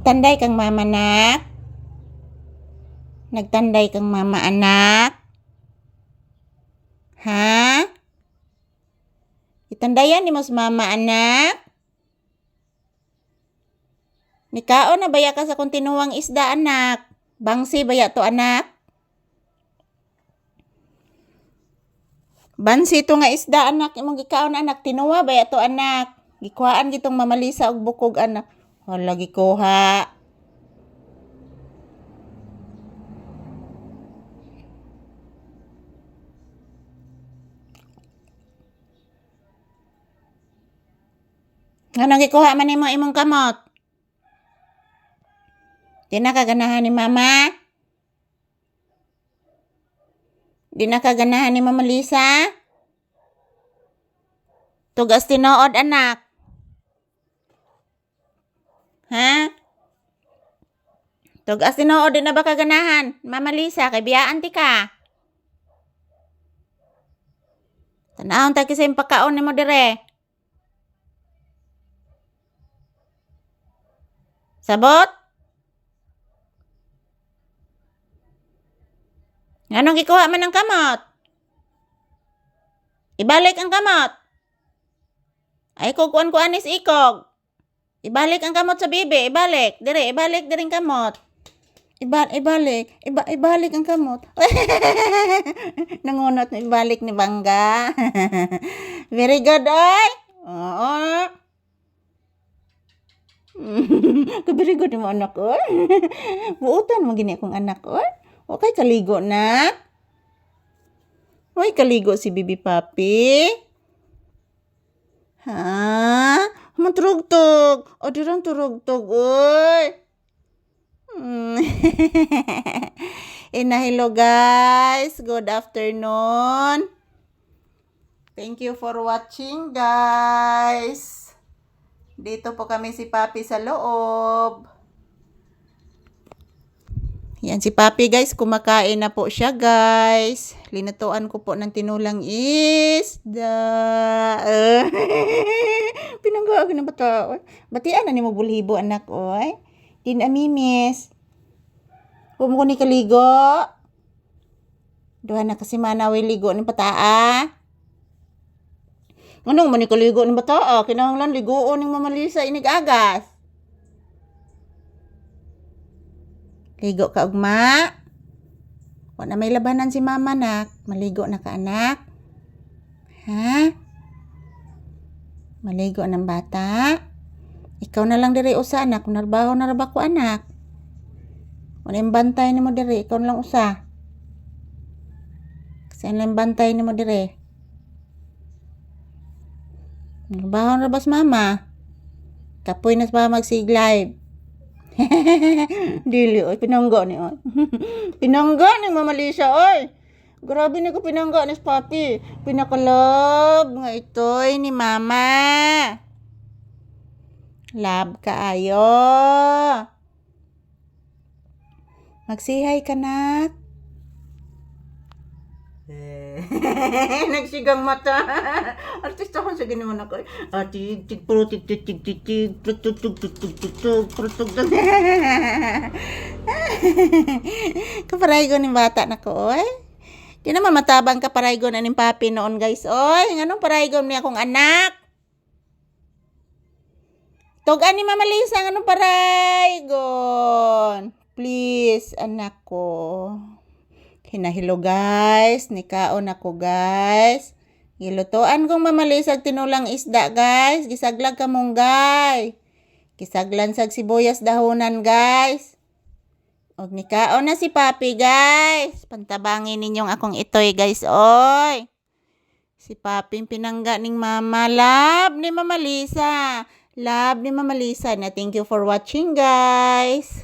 Nagtanday kang mama, anak? Nagtanday kang mama, anak? Ha? Itandayan ni mas mama, anak? Nikaon na baya ka sa kung tinuwang isda, anak? Bangsi baya to, anak? Bansi to nga isda, anak. Imong gikaon, anak. Tinuwa baya to, anak? Gikuhaan gitong mamalisa og bukog, anak. Wala gikuha. Anong gikuha man nimo imong kamot? Di na kaganahan ni mama? Di na kaganahan ni Mama Lisa? Tugas tinuod, anak. Ha? Tugas tinuod, di na ba kaganahan? Mama Lisa, kay biyaan ti ka. Tanahon ta kisay pagkaon nimo dire. Sabot? Anong gikuha man ng kamot? Ibalik ang kamot. Ay, kukuan ko anis ikog. Ibalik ang kamot sa bibi. Ibalik. Dire, ibalik diring kamot. Ibalik ang kamot. Nangunot na ibalik ni Bangga. Very good, oy. Oo. Very good mo, anak, oy. Buutan mo gini akong anak, oy. Okay, kaligo na. Oy, kaligo si Bibi Papi. Ha? Maturugtog. O, dirang turugtog, oy. Hello guys. Good afternoon. Thank you for watching, guys. Dito po kami si Papi sa loob. Yan si Papi, guys. Kumakain na po siya, guys. Linutuan ko po ng tinulang isda. Pinanggaag na bata. Batian na ni mo bulhibo, anak, oy. Din amimiss. Huwag mo ko ni kaligo. Duha na kasi manawi ligo ng bataa. Anong mo ni kaligo ng bataa? Kinahanglan ligoon ng Mama Lisa inigagas. Ligo ka, ugma. Wala na may labanan si mama, nak. Maligo na ka, anak. Ha? Maligo ng bata. Ikaw na lang diri usa, anak. Narbaho na raba ko, anak. Wala yung bantay ni mo diri. Ikaw na lang usa. Kasi ano yung bantay ni mo diri. Narbaho na rabas mama. Kapoy na sa magsig live. Dili, oy. Pinangga ni, oy. Pinangga ni Mama Lisa, oy. Grabe ni ko pinangga ni Papi. Pinakalab nga ito'y ni Mama. Lab kaayo. Magsihay ka, nak. Nagsigang mata. Artista ko sa ginawa na ko. Tig pro tig kaparaygo ni bata na ko, oy. Di naman matabang kaparaygo na ni Papi noon, guys, oy. Anong paraygo ni akong anak? Tugan ni Mama Lisa, anong paraygon? Please, anak ko. Hinahilo, guys. Nikaon ako, guys. Gilutoan kong mamalisag tinulang isda, guys. Gisaglag ka mong, guys. Gisaglan sag sibuyas dahonan, guys. Og nikaon na si Papi, guys. Pantabangin ninyong akong itoy, guys, oy. Si Papi pinangga ning Mama. Love ni Mama Lisa. Love ni Mama Lisa. Na thank you for watching, guys.